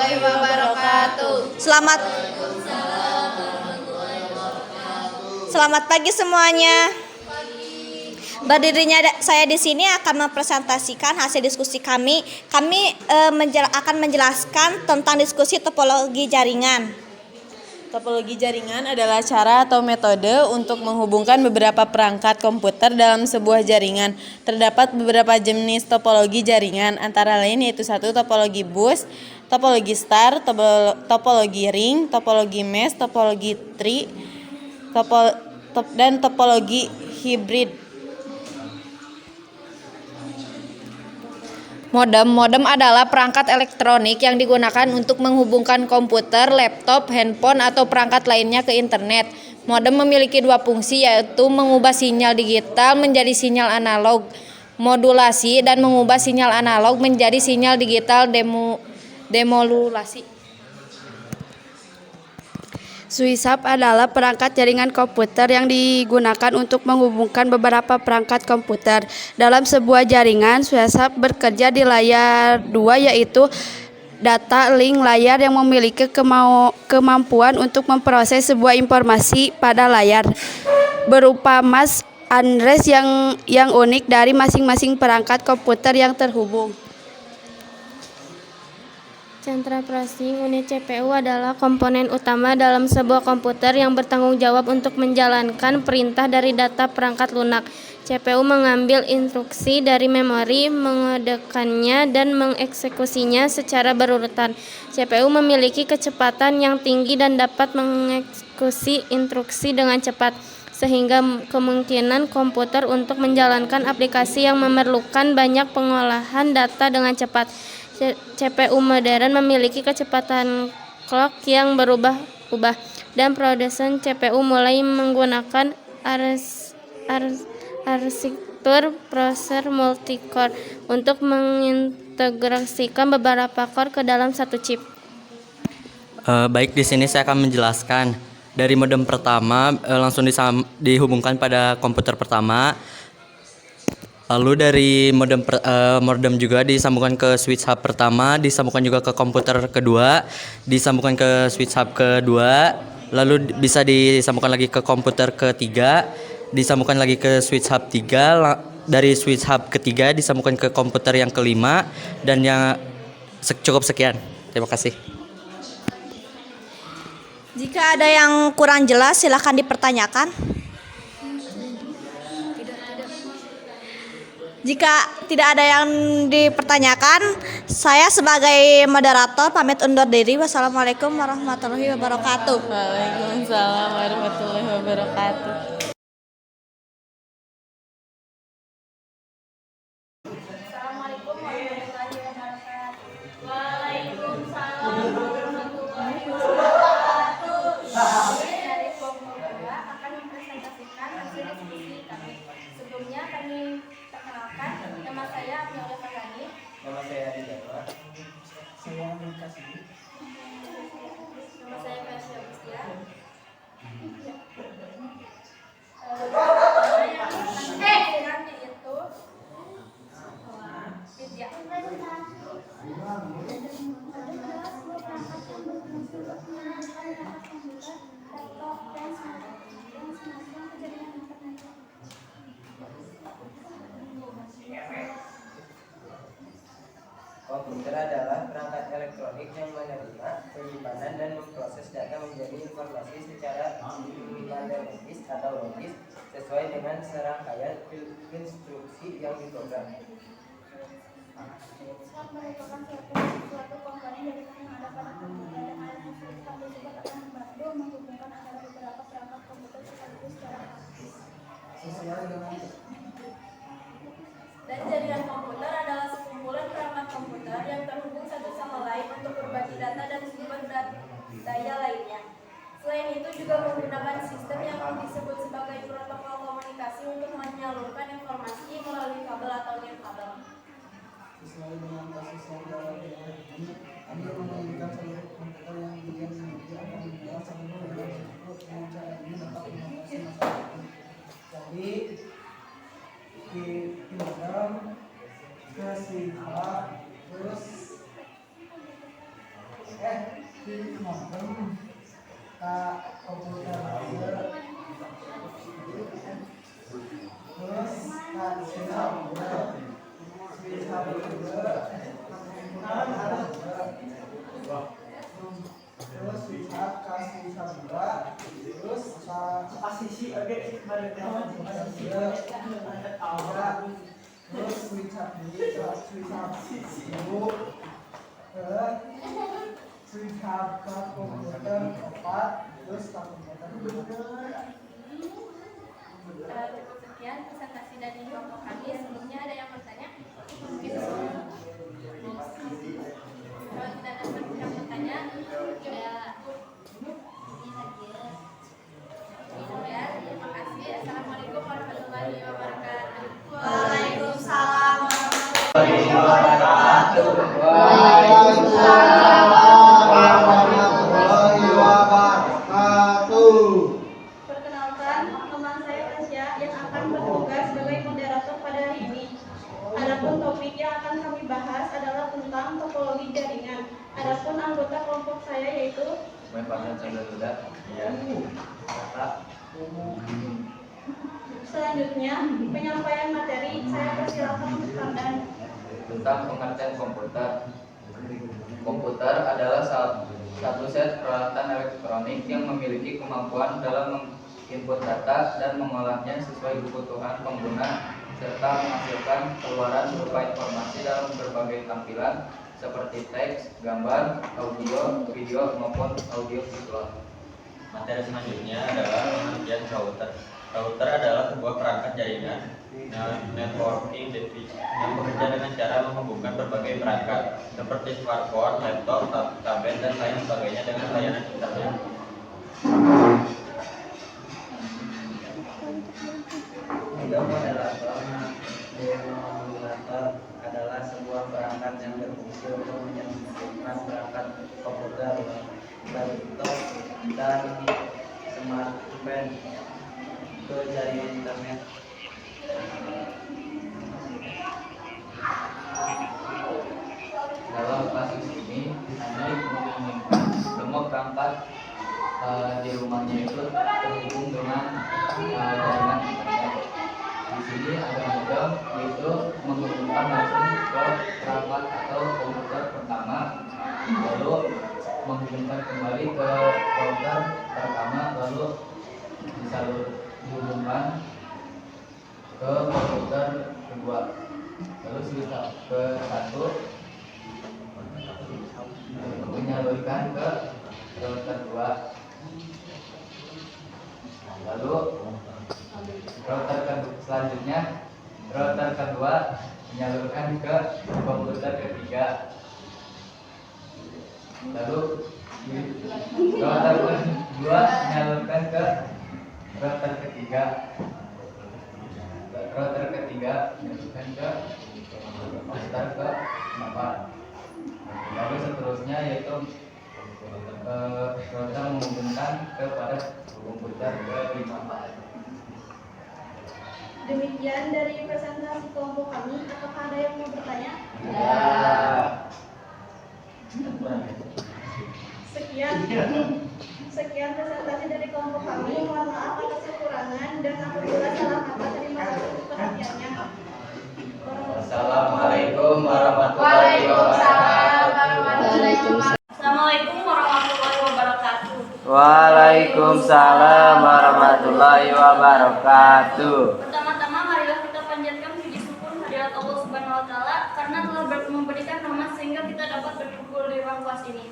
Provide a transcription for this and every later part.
warahmatullahi wabarakatuh. Selamat pagi semuanya. Berdirinya saya di sini akan mempresentasikan hasil diskusi kami. Kami akan menjelaskan tentang diskusi topologi jaringan. Topologi jaringan adalah cara atau metode untuk menghubungkan beberapa perangkat komputer dalam sebuah jaringan. Terdapat beberapa jenis topologi jaringan, antara lain yaitu 1. Topologi bus, topologi star, topologi ring, topologi mesh, topologi tree, dan topologi hibrid. Modem adalah perangkat elektronik yang digunakan untuk menghubungkan komputer, laptop, handphone, atau perangkat lainnya ke internet. Modem memiliki dua fungsi, yaitu mengubah sinyal digital menjadi sinyal analog, modulasi, dan mengubah sinyal analog menjadi sinyal digital, demodulasi. Switch-hub adalah perangkat jaringan komputer yang digunakan untuk menghubungkan beberapa perangkat komputer. Dalam sebuah jaringan, switch-hub bekerja di layar 2, yaitu data link layar yang memiliki kemampuan untuk memproses sebuah informasi pada layar berupa MAC address yang unik dari masing-masing perangkat komputer yang terhubung. Sentra Processing Unit CPU adalah komponen utama dalam sebuah komputer yang bertanggung jawab untuk menjalankan perintah dari data perangkat lunak. CPU mengambil instruksi dari memori, mengodekannya, dan mengeksekusinya secara berurutan. CPU memiliki kecepatan yang tinggi dan dapat mengeksekusi instruksi dengan cepat, sehingga kemungkinan komputer untuk menjalankan aplikasi yang memerlukan banyak pengolahan data dengan cepat. CPU modern memiliki kecepatan clock yang berubah-ubah, dan produsen CPU mulai menggunakan arsitektur prosesor multi-core untuk mengintegrasikan beberapa core ke dalam satu chip. Baik, di sini saya akan menjelaskan dari modem pertama langsung dihubungkan pada komputer pertama. Lalu dari modem juga disambungkan ke switch hub pertama, disambungkan juga ke komputer kedua, disambungkan ke switch hub kedua, lalu bisa disambungkan lagi ke komputer ketiga, disambungkan lagi ke switch hub 3, dari switch hub ketiga disambungkan ke komputer yang kelima, dan yang cukup sekian. Terima kasih. Jika ada yang kurang jelas, silakan dipertanyakan. Jika tidak ada yang dipertanyakan, saya sebagai moderator pamit undur diri. Wassalamualaikum warahmatullahi wabarakatuh. Waalaikumsalam warahmatullahi wabarakatuh. Assalamualaikum warahmatullahi wabarakatuh. Waalaikumsalam warahmatullahi wabarakatuh. Dari kelompok 2 akan mempresentasikan hasil diskusi kami. Sebelumnya kami perkenalkan, nama saya Abdul Fahani. Nama saya Adi Dharma. Saya Amin Kasih. Nama saya Kasih Agustia. Yang akan yaitu Vidya. Komputer adalah perangkat elektronik yang menerima, penyimpanan, dan memproses data menjadi informasi secara matematis atau logis sesuai dengan serangkaian instruksi yang diprogram. Switch-hub merupakan suatu komponen jaringan yang ada pada komputer, dan adanya switch-hub tersebut akan membantu menghubungkan antara beberapa perangkat komputer sekaligus secara praktis. Dan jaringan komputer adalah sekumpulan perangkat komputer yang terhubung satu sama lain untuk berbagi data dan sumber daya lainnya. Selain itu juga menggunakan sistem yang disebut sebagai protokol komunikasi untuk menyalurkan informasi melalui kabel atau nirkabel. Sesuai dengan kasus yang telah dialami, kami menginginkan seluruh komputer yang dimiliki akan membahas seluruh dengan cara ini dapat mengatasi masalah ini. Jadi di modem ke switch hub, terus modem ka komputer terus ka switch hardware terus switch hard ka switch hardware terus ka posisi oke terus switch hard dulu switch hard ke komputer 4 terus ke komputer Cukup sekian presentasi dari kelompok kami. Sebelumnya ada yang bertanya? Kalau tidak ada yang bertanya, ya, terima kasih. Assalamualaikum warahmatullahi wabarakatuh. Waalaikumsalam warahmatullahi wabarakatuh. Perkenalkan, teman saya Tasya yang akan bertugas sebagai moderator pada hari ini. Adapun topik yang akan kami bahas adalah tentang topologi jaringan. Adapun anggota kelompok saya yaitu selanjutnya penyampaian materi. Saya persilakan untuk Ramdan. Tentang pengertian komputer. Komputer adalah satu set peralatan elektronik yang memiliki kemampuan dalam menginput data dan mengolahnya sesuai kebutuhan pengguna serta menghasilkan keluaran berupa informasi dalam berbagai tampilan seperti teks, gambar, audio, video maupun audio visual. Materi selanjutnya adalah pengertian router. Router adalah sebuah perangkat jaringan networking device yang bekerja dengan cara menghubungkan berbagai perangkat seperti smartphone, laptop, tablet, dan lain sebagainya dengan layanan internet. Moderator adalah sebuah perangkat yang berfungsi untuk menyambungkan perangkat komputer, laptop, dan smartphone ke jaringan internet. Dalam kasus ini, Anda menginginkan semua perangkat di rumahnya itu terhubung dengan jaringan internet. Di sini ada modem, yaitu menghubungkan langsung ke perangkat atau komputer pertama, lalu menghubungkan kembali ke router pertama, lalu dihubungkan ke komputer kedua, lalu switch ke satu menyalurkan ke router 2, lalu selanjutnya router kedua menyalurkan ke komputer ketiga, lalu router kedua menyalurkan ke router ketiga, router ketiga menyalurkan ke router keempat, lalu seterusnya yaitu router menghubungkan kepada komputer kelima. Demikian dari presentasi kelompok kami. Apakah ada yang mau bertanya? Ya. Sekian presentasi dari kelompok kami. Mohon maaf atas kekurangan dan apabila salah kata. Terima kasih untuk perhatiannya. Assalamualaikum warahmatullahi wabarakatuh. Assalamualaikum warahmatullahi wabarakatuh. Waalaikumsalam warahmatullahi wabarakatuh. Pertama-tama marilah kita panjatkan puji syukur kehadirat Allah Subhanahu wa taala karena telah memberikan rahmat sehingga kita dapat berkumpul di ruang kelas ini.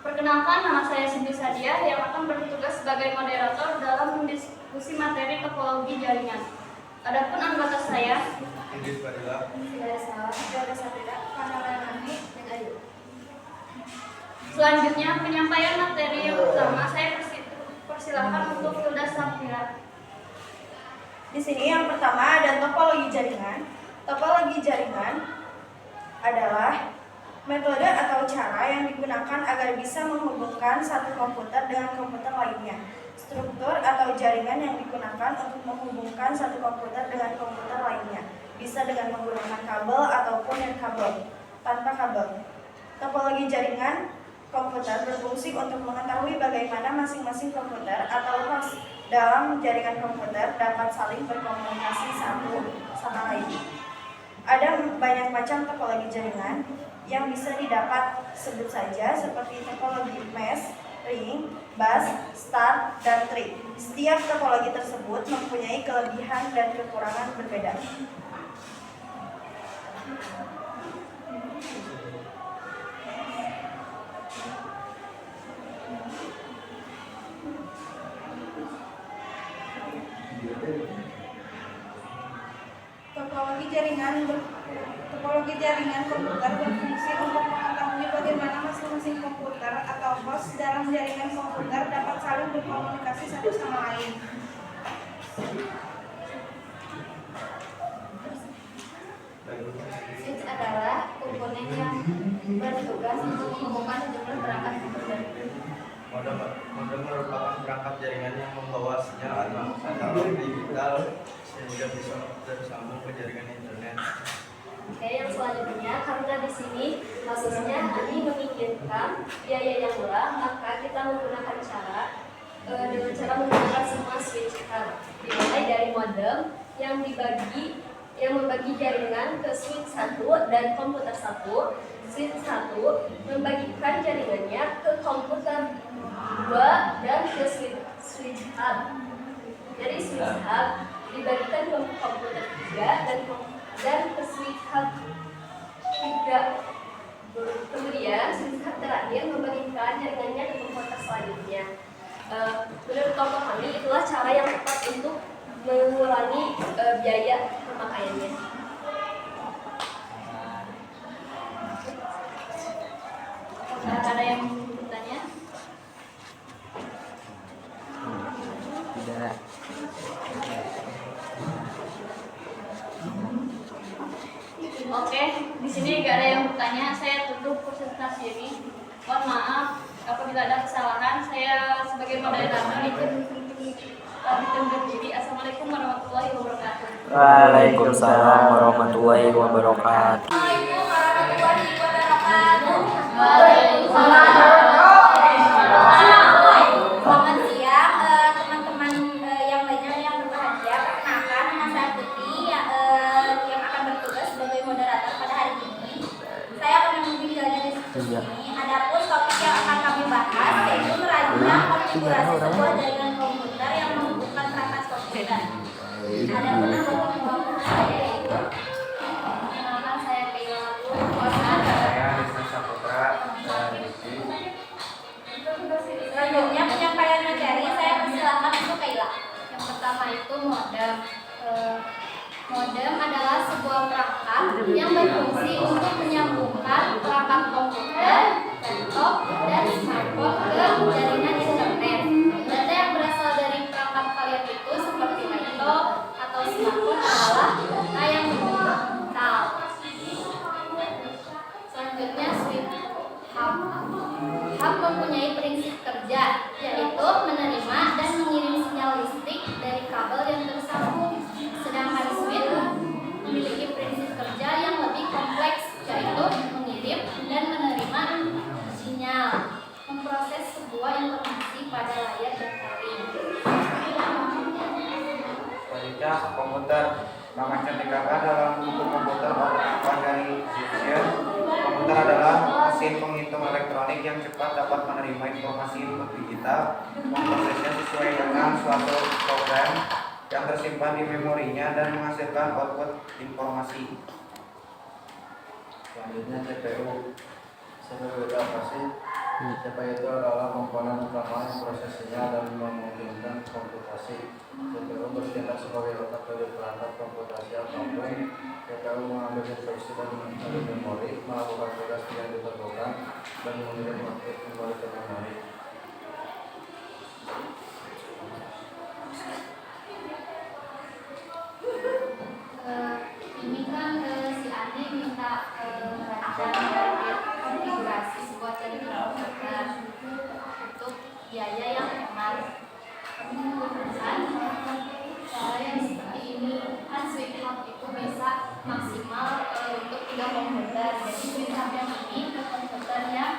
Perkenalkan, nama saya Cindy Sadia yang akan bertugas sebagai moderator dalam mendiskusi materi topologi jaringan. Adapun anggota saya, selanjutnya penyampaian materi yang utama saya persilahkan untuk Hilda Safira. Di sini yang pertama ada topologi jaringan. Topologi jaringan adalah metode atau cara yang digunakan agar bisa menghubungkan satu komputer dengan komputer lainnya. Struktur atau jaringan yang digunakan untuk menghubungkan satu komputer dengan komputer lainnya. Bisa dengan menggunakan kabel ataupun non-kabel, tanpa kabel. Topologi jaringan komputer berfungsi untuk mengetahui bagaimana masing-masing komputer atau host dalam jaringan komputer dapat saling berkomunikasi satu sama lain. Ada banyak macam topologi jaringan yang bisa didapat, sebut saja seperti topologi mesh, ring, bus, star, dan tree. Setiap topologi tersebut mempunyai kelebihan dan kekurangan berbeda. Topologi jaringan komputer berfungsi untuk mengetahui bagaimana masing-masing komputer atau host dalam jaringan komputer dapat saling berkomunikasi satu sama lain. Switch adalah komponen yang bertugas untuk menghubungkan sejumlah perangkat komputer. Modem merupakan perangkat jaringan yang membawa sinyal analog digital sehingga bisa tersambung ke jaringan internet. Oke, yang selanjutnya, karena di sini kasusnya ini memikirkan biaya yang murah, maka kita menggunakan dengan cara menggunakan semua switch hub, dimulai dari modem yang membagi jaringan ke switch 1 dan komputer 1. Switch 1 membagikan jaringannya ke komputer 2 dan ke switch hub. Jadi switch hub dibagikan ke komputer 3 dan ke switch hub 3. Kemudian switch hub terakhir membagikan jaringannya ke komputer selanjutnya. Menurut kelompok kami, itulah cara yang tepat untuk mengurangi biaya pemakaiannya. Ada yang bertanya? Tidak. Oke, di sini nggak ada yang bertanya. Saya tutup presentasi ini. Mohon maaf apabila ada kesalahan. Saya sebagai moderator undur diri. Assalamualaikum warahmatullahi wabarakatuh. Waalaikumsalam warahmatullahi wabarakatuh. Selamat siang teman-teman yang lainnya yang berbahagia. Perkenalkan, nama saya Putri yang akan bertugas sebagai moderator pada hari ini. Saya akan memimpin jalannya diskusi ini. Adapun topik yang akan kami bahas yaitu merancang konfigurasi sebuah jaringan komputer yang menghubungkan perangkat komputer. Adapun anggota kelompok saya yaitu Perkenalkan, saya Kayla Saya Rizky Saputra dan Rizky. Selanjutnya penyampaian materi, saya persilakan untuk Kayla. Yang pertama itu modem. Modem adalah sebuah perangkat yang berfungsi untuk menyambungkan perangkat komputer, laptop, dan smartphone ke jaringan internet. Data yang berasal dari perangkat kalian itu seperti laptop atau smartphone adalah data yang berbentuk digital. Selanjutnya switch hub. Hub mempunyai prinsip kerja, yaitu menerima dan mengirim sinyal listrik dari kabel yang tersambung. Sedangkan switch memiliki prinsip kerja yang lebih kompleks, yaitu mengirim dan menerima sinyal, memproses sebuah informasi pada layar daring. Selanjutnya komputer. Nama cantikakak dalam buku komputer organization. Komputer adalah mesin penghitung elektronik yang cepat dapat menerima informasi input digital, memprosesnya sesuai dengan suatu program yang tersimpan di memorinya dan menghasilkan output informasi. Selanjutnya CPU. CPU itu apa sih? CPU itu adalah komponen utama yang proses sinyal dan memungkinkan komputasi. CPU bertindak sebagai otak dari perangkat komputasi apapun. CPU mengambil instruksi dan dari memori, melakukan tugas yang ditentukan, dan mengirim output kembali ke memori. Ini kan si Andi minta merancang konfigurasi sebuah jaringan komputer untuk biaya yang hemat. Menggunakan cara yang seperti ini, kan switch hub itu bisa maksimal untuk 3 komputer. Jadi switch hub yang ini ke komputer yang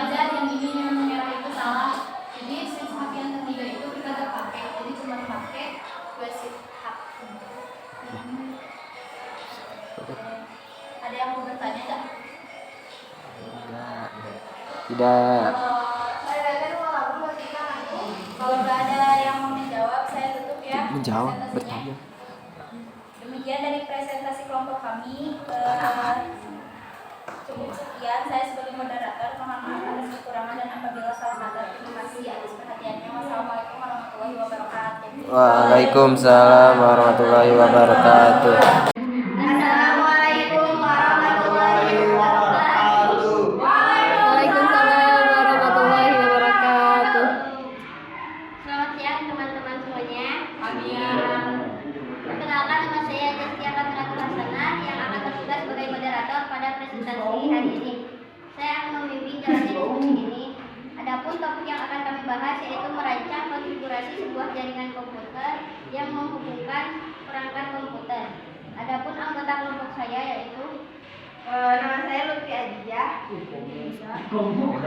aja yang ini yang merah itu salah. Jadi switch hub yang ketiga itu kita gak pakai, jadi cuma pakai dua switch hub. Ada yang mau bertanya nggak? Tidak. Kalau nggak ada yang mau menjawab, saya tutup ya. Menjawab, presentasinya. bertanya. Demikian dari presentasi kelompok kami. Cukup sekian. Saya sebagai moderator mohon maaf atas kekurangan dan apabila salah kata. Terima kasih atas perhatiannya. Wassalamualaikum warahmatullahi wabarakatuh. Waalaikumsalam warahmatullahi wabarakatuh. Assalamualaikum warahmatullahi wabarakatuh. Waalaikumsalam warahmatullahi wabarakatuh. Selamat siang teman-teman semuanya. Perkenalkan, nama saya Jastia Kamiratu Hasanah yang akan bertugas sebagai moderator pada presentasi hari ini. Saya akan memimpin jalannya diskusi ini. Adapun topik yang akan kami bahas yaitu merancang konfigurasi sebuah jaringan komputer yang menghubungkan perangkat komputer. Adapun anggota kelompok saya yaitu nama saya Lutfi Adijah.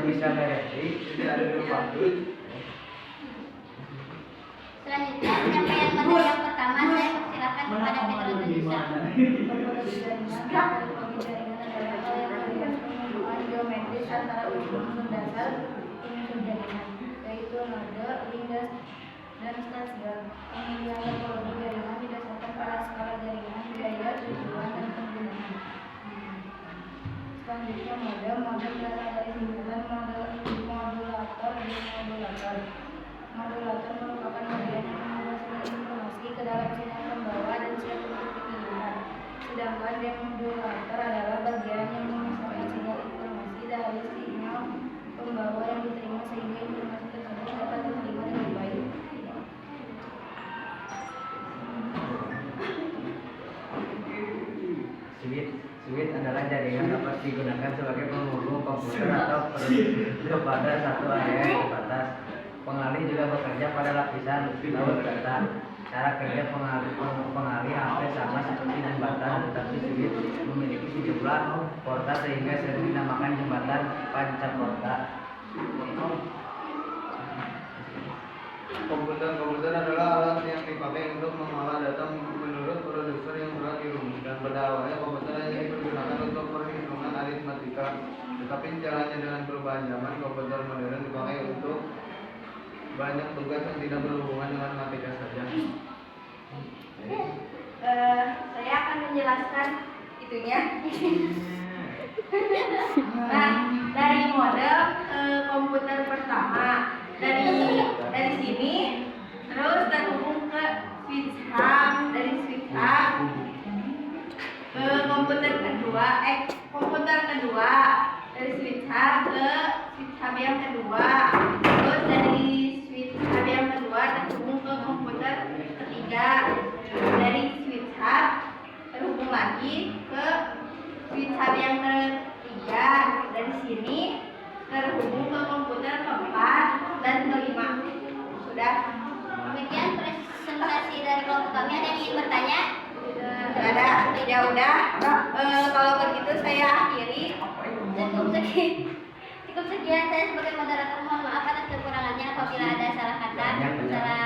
Bisa berarti tidak ada dua pandu. Selanjutnya penyampaian materi yang pertama saya persilakan kepada Petra Tunisa. Geometris antara unsur dasar unsur jaringan, yaitu node, link, dan stasiun. Pemilihan topologi jaringan didasarkan pada skala jaringan, gaya, tujuan, dan penggunaan. Selanjutnya modem berasal dari singkatan modulator dan modulator. Modulator merupakan bagian yang mengubah informasi ke dalam sinyal pembawa dan sinyal pengiriman. Sedangkan demodulator adalah bagian yang memisahkan sinyal informasi dari sinyal pembawa yang diterima sehingga informasi tersebut dapat diterima dengan baik. Switch adalah jaringan dapat digunakan sebagai penghubung komputer atau kepada satu area yang terbatas. Pengalih juga bekerja pada lapisan laut data. Cara kerja pengalih hampir sama seperti jembatan, tetapi switch memiliki sejumlah porta sehingga sering dinamakan jembatan pancaporta. Komputer adalah alat yang dipakai untuk mengolah data menurut produser yang telah dirumuskan. Pada awalnya komputer hanya digunakan untuk perhitungan aritmatika, tetapi caranya dengan perubahan zaman, komputer modern dipakai untuk banyak tugas yang tidak berhubungan dengan matematika saja. Saya akan menjelaskan itunya. Nah, dari model komputer pertama, dari sini terus terhubung ke switch hub, dari switch hub ke komputer kedua dari switch hub ke switch hub yang kedua, terus dari switch hub yang kedua terhubung ke komputer ketiga, dari switch hub terhubung lagi ke switch hub yang ketiga, dari sini terhubung ke komputer keempat dan kelima. Sudah. Demikian presentasi dari kelompok kami. Ada yang ingin bertanya? Tidak ada. Ya udah. Kalau begitu saya akhiri. Cukup sekian saya sebagai moderator, mohon maaf atas kekurangannya apabila ada salah kata, salah